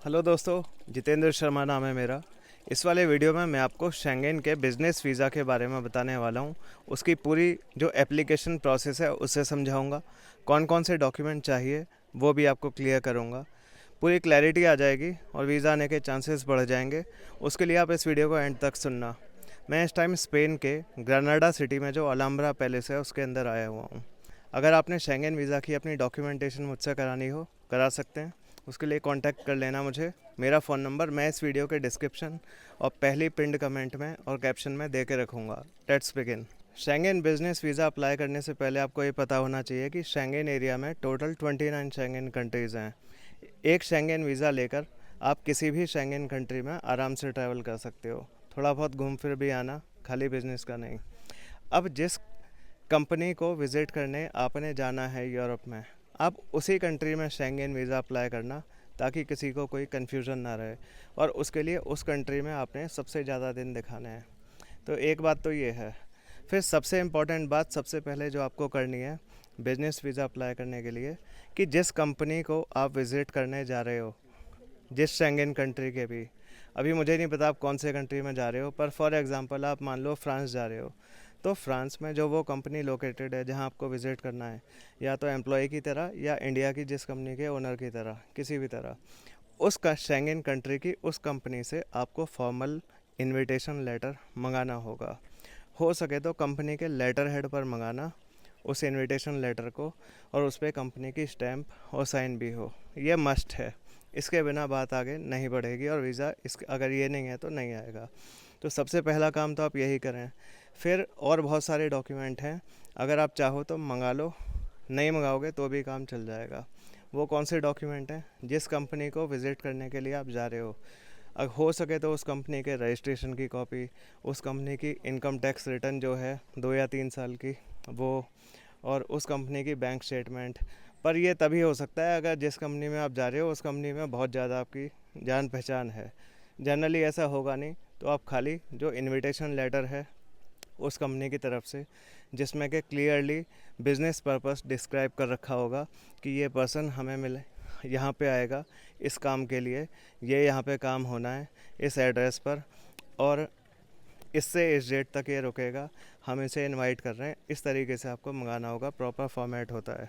Hello दोस्तों, जितेंद्र शर्मा नाम है मेरा। इस वाले वीडियो में मैं आपको शेंगेन के बिज़नेस वीज़ा के बारे में बताने वाला हूँ। उसकी पूरी जो एप्लीकेशन प्रोसेस है उससे समझाऊँगा। कौन कौन से डॉक्यूमेंट चाहिए वो भी आपको क्लियर करूँगा। पूरी क्लैरिटी आ जाएगी और वीज़ा आने के चांसेस बढ़ जाएंगे। उसके लिए आप इस वीडियो को एंड तक सुनना। मैं इस टाइम स्पेन के ग्रेनाडा सिटी में जो अलहम्ब्रा पैलेस है उसके अंदर आया हुआ हूँ। अगर आपने शेंगेन वीज़ा की अपनी डॉक्यूमेंटेशन मुझसे करानी हो, करा सकते हैं। उसके लिए कांटेक्ट कर लेना मुझे। मेरा फ़ोन नंबर मैं इस वीडियो के डिस्क्रिप्शन और पहली पिंड कमेंट में और कैप्शन में दे के रखूँगा। Let's begin. Schengen business visa apply करने से पहले आपको ये पता होना चाहिए कि शेंगेन एरिया में टोटल 29 शेंगेन कंट्रीज़ हैं। एक शेंगेन वीज़ा लेकर आप किसी भी शेंगेन कंट्री में आराम से ट्रैवल कर सकते हो। थोड़ा बहुत घूम फिर भी आना, खाली बिजनेस का नहीं। अब जिस कंपनी को विज़िट करने आपने जाना है यूरोप में, आप उसी कंट्री में शेंगेन वीज़ा अप्लाई करना, ताकि किसी को कोई कन्फ्यूज़न ना रहे। और उसके लिए उस कंट्री में आपने सबसे ज़्यादा दिन दिखाने हैं। तो एक बात तो ये है। फिर सबसे इम्पॉर्टेंट बात सबसे पहले जो आपको करनी है बिज़नेस वीज़ा अप्लाई करने के लिए, कि जिस कंपनी को आप विज़िट करने जा रहे हो, जिस शेंगेन कंट्री के भी, अभी मुझे नहीं पता आप कौन से कंट्री में जा रहे हो, पर फॉर एग्ज़ाम्पल आप मान लो फ्रांस जा रहे हो, तो फ्रांस में जो वो कंपनी लोकेटेड है जहाँ आपको विज़िट करना है, या तो एम्प्लॉय की तरह या इंडिया की जिस कंपनी के ओनर की तरह, किसी भी तरह, उस शेंगेन कंट्री की उस कंपनी से आपको फॉर्मल इनविटेशन लेटर मंगाना होगा। हो सके तो कंपनी के लेटर हेड पर मंगाना उस इनविटेशन लेटर को, और उस पर कंपनी की स्टैंप और साइन भी हो। ये मस्ट है। इसके बिना बात आगे नहीं बढ़ेगी और वीज़ा अगर ये नहीं है तो नहीं आएगा। तो सबसे पहला काम तो आप यही करें। फिर और बहुत सारे डॉक्यूमेंट हैं, अगर आप चाहो तो मंगा लो, नहीं मंगाओगे तो भी काम चल जाएगा। वो कौन से डॉक्यूमेंट हैं? जिस कंपनी को विज़िट करने के लिए आप जा रहे हो, अगर हो सके तो उस कंपनी के रजिस्ट्रेशन की कॉपी, उस कंपनी की इनकम टैक्स रिटर्न जो है 2 या 3 साल की, वो, और उस कंपनी की बैंक स्टेटमेंट। पर ये तभी हो सकता है अगर जिस कंपनी में आप जा रहे हो उस कंपनी में बहुत ज़्यादा आपकी जान पहचान है। जनरली ऐसा होगा नहीं। तो आप खाली जो इनविटेशन लेटर है उस कंपनी की तरफ से, जिसमें कि क्लियरली बिजनेस पर्पस डिस्क्राइब कर रखा होगा कि ये पर्सन हमें मिले, यहाँ पे आएगा इस काम के लिए, ये यहाँ पे काम होना है इस एड्रेस पर, और इससे इस डेट तक ये रुकेगा, हम इसे इनवाइट कर रहे हैं, इस तरीके से आपको मंगाना होगा। प्रॉपर फॉर्मेट होता है।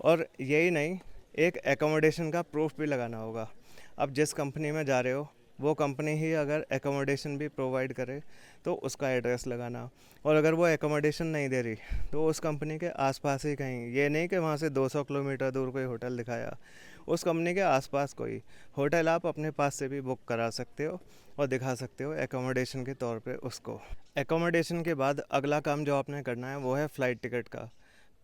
और यही नहीं, एक एकोमोडेशन का प्रूफ भी लगाना होगा। अब जिस कंपनी में जा रहे हो वो कंपनी ही अगर एकोमोडेशन भी प्रोवाइड करे तो उसका एड्रेस लगाना। और अगर वो एकोमोडेशन नहीं दे रही तो उस कंपनी के आसपास ही कहीं, ये नहीं कि वहाँ से 200 किलोमीटर दूर कोई होटल दिखाया, उस कंपनी के आसपास कोई होटल आप अपने पास से भी बुक करा सकते हो और दिखा सकते हो एकोमोडेशन के तौर पे उसको। एकोमोडेशन के बाद अगला काम जो आपने करना है वो है फ़्लाइट टिकट का।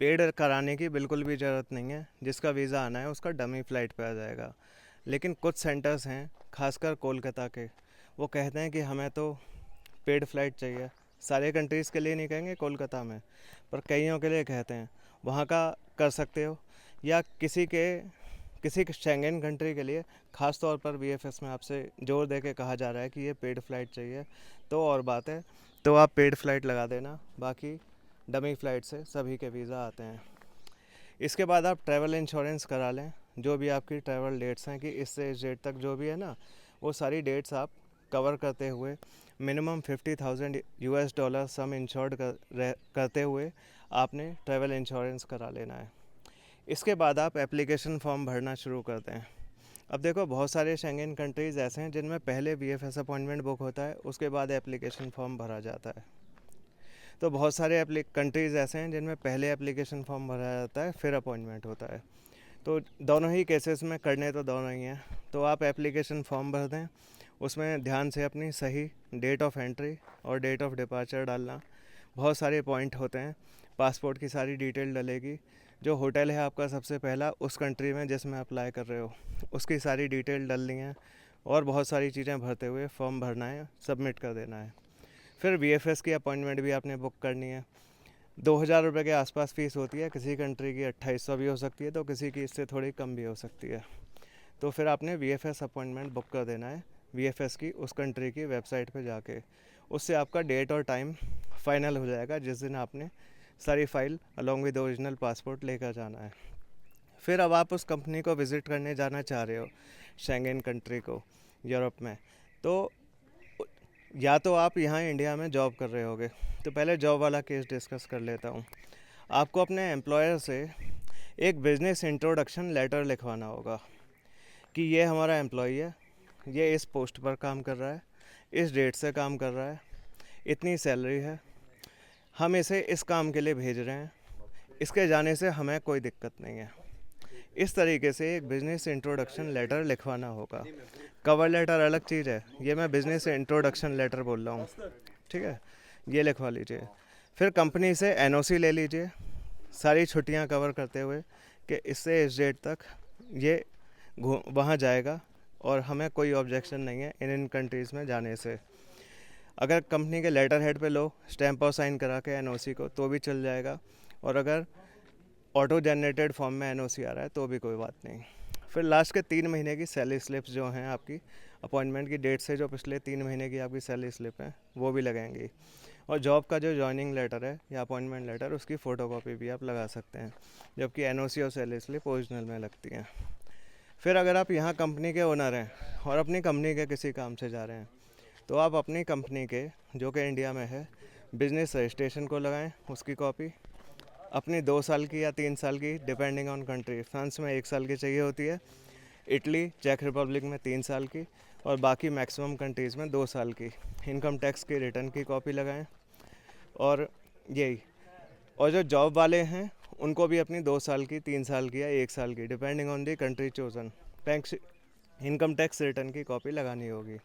पेड कराने की बिल्कुल भी ज़रूरत नहीं है। जिसका वीज़ा आना है उसका डमी फ़्लाइट पे आ जाएगा। लेकिन कुछ सेंटर्स हैं, खासकर कोलकाता के, वो कहते हैं कि हमें तो पेड फ़्लाइट चाहिए। सारे कंट्रीज़ के लिए नहीं कहेंगे कोलकाता में, पर कईयों के लिए कहते हैं। वहाँ का कर सकते हो, या किसी शेंगेन कंट्री के लिए ख़ास तौर पर वीएफएस में आपसे जोर दे के कहा जा रहा है कि ये पेड फ़्लाइट चाहिए, तो और बात है, तो आप पेड फ़्लाइट लगा देना। बाकी डमी फ़्लाइट से सभी के वीज़ा आते हैं। इसके बाद आप ट्रैवल इंश्योरेंस करा लें। जो भी आपकी ट्रैवल डेट्स हैं कि इससे इस डेट तक जो भी है ना, वो सारी डेट्स आप कवर करते हुए मिनिमम 50,000 यूएस डॉलर सम इंश्योर्ड करते हुए आपने ट्रैवल इंश्योरेंस करा लेना है। इसके बाद आप एप्लीकेशन फॉर्म भरना शुरू करते हैं। अब देखो, बहुत सारे शेंगेन कंट्रीज़ ऐसे हैं जिनमें पहले वीएफएस अपॉइंटमेंट बुक होता है, उसके बाद एप्लीकेशन फॉर्म भरा जाता है। तो बहुत सारे कंट्रीज़ ऐसे हैं जिनमें पहले एप्लीकेशन फॉर्म भरा जाता है फिर अपॉइंटमेंट होता है। तो दोनों ही केसेस में करने तो दोनों ही हैं। तो आप एप्लीकेशन फॉर्म भर दें, उसमें ध्यान से अपनी सही डेट ऑफ एंट्री और डेट ऑफ डिपार्चर डालना। बहुत सारे पॉइंट होते हैं। पासपोर्ट की सारी डिटेल डलेगी। जो होटल है आपका सबसे पहला उस कंट्री में जिसमें अप्लाई कर रहे हो, उसकी सारी डिटेल डलनी है, और बहुत सारी चीज़ें भरते हुए फॉर्म भरना है, सबमिट कर देना है। फिर वीएफएस की अपॉइंटमेंट भी आपने बुक करनी है। 2,000 रुपये के आसपास फ़ीस होती है। किसी कंट्री की 2,800 भी हो सकती है, तो किसी की इससे थोड़ी कम भी हो सकती है। तो फिर आपने वीएफएस अपॉइंटमेंट बुक कर देना है वीएफएस की उस कंट्री की वेबसाइट पे जाके। उससे आपका डेट और टाइम फाइनल हो जाएगा जिस दिन आपने सारी file along with original passport लेकर जाना है। फिर अब आप उस कंपनी को विज़िट करने जाना चाह रहे हो। शेंगेन कंट्री को, यूरोप में। तो या तो आप यहाँ इंडिया में जॉब कर रहे होगे, तो पहले जॉब वाला केस डिस्कस कर लेता हूँ। आपको अपने एम्प्लॉयर से एक बिजनेस इंट्रोडक्शन लेटर लिखवाना होगा कि ये हमारा एम्प्लॉई है, ये इस पोस्ट पर काम कर रहा है, इस डेट से काम कर रहा है, इतनी सैलरी है, हम इसे इस काम के लिए भेज रहे हैं, इसके जाने से हमें कोई दिक्कत नहीं है। इस तरीके से एक बिज़नेस इंट्रोडक्शन लेटर लिखवाना होगा। कवर लेटर अलग चीज़ है, ये मैं बिज़नेस इंट्रोडक्शन लेटर बोल रहा हूँ, ठीक है। ये लिखवा लीजिए। फिर कंपनी से एनओसी ले लीजिए, सारी छुट्टियाँ कवर करते हुए कि इससे इस डेट तक ये वहाँ जाएगा और हमें कोई ऑब्जेक्शन नहीं है इन कंट्रीज़ में जाने से। अगर कंपनी के लेटर हेड पे लो स्टैंप और साइन करा के एनओसी को तो भी चल जाएगा, और अगर ऑटो जनरेटेड फॉर्म में एनओसी आ रहा है तो भी कोई बात नहीं। फिर लास्ट के 3 महीने की सैलरी स्लिप्स जो हैं आपकी अपॉइंटमेंट की डेट से, जो पिछले 3 महीने की आपकी सैलरी स्लिप है वो भी लगेंगी। और जॉब का जो जॉइनिंग लेटर है या अपॉइंटमेंट लेटर, उसकी फ़ोटोकॉपी भी आप लगा सकते हैं, जबकि एनओसी और सैलरी स्लिप ओरिजिनल में लगती हैं। फिर अगर आप यहाँ कंपनी के ओनर हैं और अपनी कंपनी के किसी काम से जा रहे हैं, तो आप अपनी कंपनी के, जो कि इंडिया में है, बिजनेस रजिस्ट्रेशन को लगाएं, उसकी कॉपी, अपनी 2 साल की या 3 साल की डिपेंडिंग ऑन कंट्री, फ्रांस में 1 साल की चाहिए होती है, इटली चेक रिपब्लिक में 3 साल की, और बाकी मैक्सिमम कंट्रीज़ में 2 साल की इनकम टैक्स की रिटर्न की कॉपी लगाएं। और यही, और जो जॉब वाले हैं उनको भी अपनी 2 साल की, 3 साल की या 1 साल की depending on the country chosen bank income tax return की कॉपी लगानी होगी।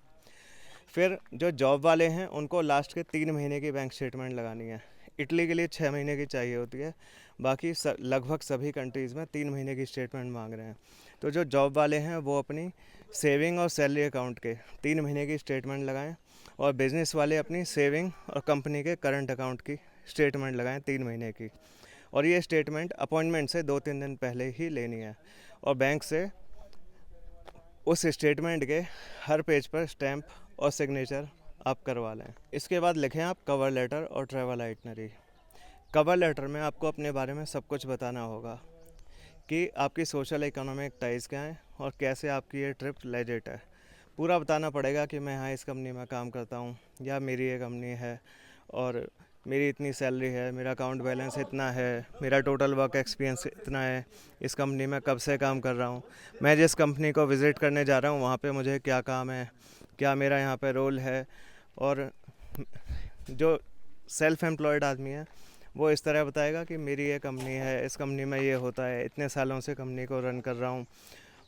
फिर जो जॉब वाले हैं उनको लास्ट के 3 महीने की बैंक स्टेटमेंट लगानी है। इटली के लिए 6 महीने की चाहिए होती है, बाकी लगभग सभी कंट्रीज़ में 3 महीने की स्टेटमेंट मांग रहे हैं। तो जो जॉब वाले हैं वो अपनी सेविंग और सैलरी अकाउंट के 3 महीने की स्टेटमेंट लगाएं, और बिज़नेस वाले अपनी सेविंग और कंपनी के करंट अकाउंट की स्टेटमेंट लगाएं 3 महीने की। और ये स्टेटमेंट अपॉइंटमेंट से 2-3 दिन पहले ही लेनी है, और बैंक से उस स्टेटमेंट के हर पेज पर स्टैंप और सिग्नेचर आप करवा लें। इसके बाद लिखें आप कवर लेटर और ट्रैवल आइटनरी। कवर लेटर में आपको अपने बारे में सब कुछ बताना होगा कि आपकी सोशल इकोनॉमिक टाइज क्या है और कैसे आपकी ये ट्रिप लेजिट है। पूरा बताना पड़ेगा कि मैं यहाँ इस कंपनी में काम करता हूँ, या मेरी ये कंपनी है और मेरी इतनी सैलरी है, मेरा अकाउंट बैलेंस इतना है, मेरा टोटल वर्क एक्सपीरियंस इतना है, इस कंपनी में कब से काम कर रहा हूँ, मैं जिस कंपनी को विज़िट करने जा रहा हूँ वहाँ पे मुझे क्या काम है, क्या मेरा यहाँ पे रोल है। और जो सेल्फ एम्प्लॉयड आदमी है वो इस तरह बताएगा कि मेरी ये कंपनी है, इस कंपनी में ये होता है, इतने सालों से कंपनी को रन कर रहा हूँ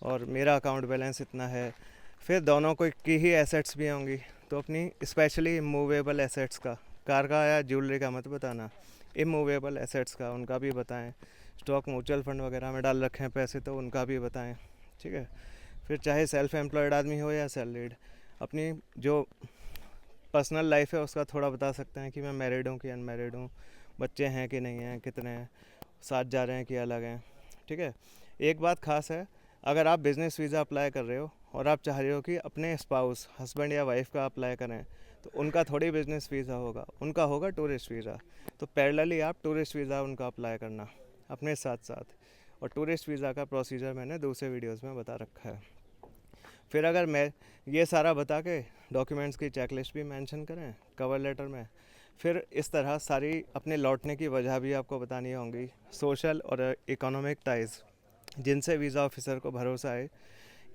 और मेरा अकाउंट बैलेंस इतना है। फिर दोनों को की ही एसेट्स भी होंगी, तो अपनी स्पेशली इमूवेबल एसेट्स का, कार का या ज्वेलरी का मत बताना, इमूवेबल एसेट्स का उनका भी बताएं। स्टॉक म्यूचुअल फंड वगैरह में डाल रखे हैं पैसे तो उनका भी बताएं, ठीक है। फिर चाहे सेल्फ एम्प्लॉयड आदमी हो या सैलरीड, अपनी जो पर्सनल लाइफ है उसका थोड़ा बता सकते हैं कि मैं मैरिड हूँ कि अनमैरिड हूँ, बच्चे हैं कि नहीं हैं, कितने हैं, साथ जा रहे हैं कि अलग हैं, ठीक है। एक बात खास है, अगर आप बिज़नेस वीज़ा अप्लाई कर रहे हो और आप चाह रहे हो कि अपने स्पाउस, हस्बैंड या वाइफ का अप्लाई करें, तो उनका थोड़ी बिज़नेस वीज़ा होगा, उनका होगा टूरिस्ट वीज़ा। तो पैरेलली आप टूरिस्ट वीज़ा उनका अप्लाई करना अपने साथ साथ। और टूरिस्ट वीज़ा का प्रोसीजर मैंने दूसरे वीडियोज़ में बता रखा है। फिर अगर मैं ये सारा बता के डॉक्यूमेंट्स की चेकलिस्ट भी मेंशन करें कवर लेटर में, फिर इस तरह सारी अपने लौटने की वजह भी आपको बतानी होंगी, सोशल और इकोनॉमिक टाइज जिनसे वीज़ा ऑफिसर को भरोसा है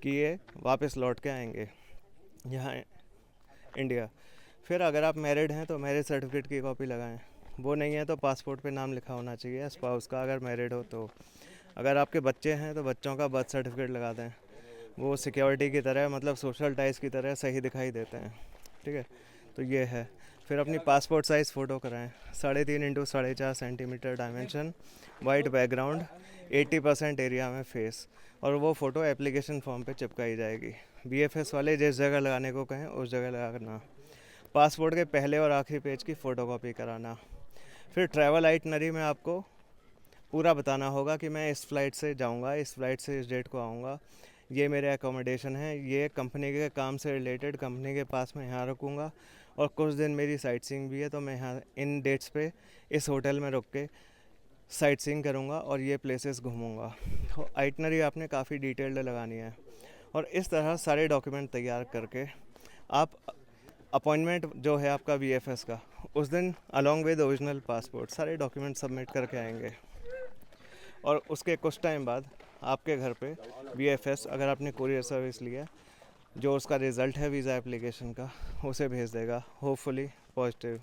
कि ये वापस लौट के आएंगे यहाँ इंडिया। फिर अगर आप मैरिड हैं तो मैरिज सर्टिफिकेट की कॉपी लगाएं, वो नहीं है तो पासपोर्ट पे नाम लिखा होना चाहिए स्पाउस का, अगर मैरिड हो तो। अगर आपके बच्चे हैं तो बच्चों का बर्थ सर्टिफिकेट लगा दें, वो सिक्योरिटी की तरह, मतलब सोशल टाइज की तरह सही दिखाई देते हैं, ठीक है। तो ये है। फिर अपनी पासपोर्ट साइज़ फ़ोटो कराएं, 3.5 into 4.5 centimetre dimension, white background, 80% area में फेस, और वो फ़ोटो एप्लीकेशन फॉर्म पे चिपकाई जाएगी। बीएफएस वाले जिस जगह लगाने को कहें उस जगह लगाना। पासपोर्ट के पहले और आखिरी पेज की फ़ोटोकॉपी कराना। फिर ट्रैवल आइटनरी में आपको पूरा बताना होगा कि मैं इस फ़्लाइट से जाऊंगा, इस फ़्लाइट से इस डेट को आऊँगा, ये मेरे एकोमोडेशन है, ये कंपनी के काम से रिलेटेड कंपनी के पास मैं यहाँ रुकूँगा, और कुछ दिन मेरी साइट सीइंग भी है तो मैं यहाँ इन डेट्स पे इस होटल में रुक के साइट सीइंग करूँगा और ये प्लेसेस घूमूँगा। तो आइटनरी आपने काफ़ी डिटेल्ड लगानी है। और इस तरह सारे डॉक्यूमेंट तैयार करके आप अपॉइंटमेंट जो है आपका VFS का, उस दिन अलॉन्ग विद ओरिजिनल पासपोर्ट सारे डॉक्यूमेंट सबमिट करके आएंगे। और उसके कुछ टाइम बाद आपके घर पे VFS, अगर आपने कुरियर सर्विस लिया, जो उसका रिज़ल्ट है वीज़ा एप्लीकेशन का, उसे भेज देगा, होपफुली पॉजिटिव।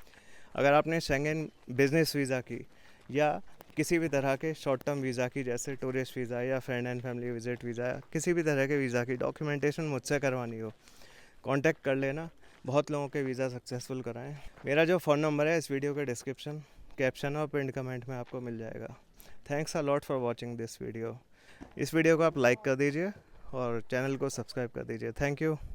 अगर आपने शेंगेन बिजनेस वीज़ा की या किसी भी तरह के शॉर्ट टर्म वीज़ा की, जैसे टूरिस्ट वीज़ा या friend and family visit visa, किसी भी तरह के वीज़ा की डॉक्यूमेंटेशन मुझसे करवानी हो, कांटेक्ट कर लेना। बहुत लोगों के वीज़ा सक्सेसफुल कराएं। मेरा जो फ़ोन नंबर है इस वीडियो के डिस्क्रिप्शन, कैप्शन और पिन कमेंट में आपको मिल जाएगा। Thanks a lot for watching this video. इस वीडियो को आप लाइक कर दीजिए और चैनल को सब्सक्राइब कर दीजिए। Thank you.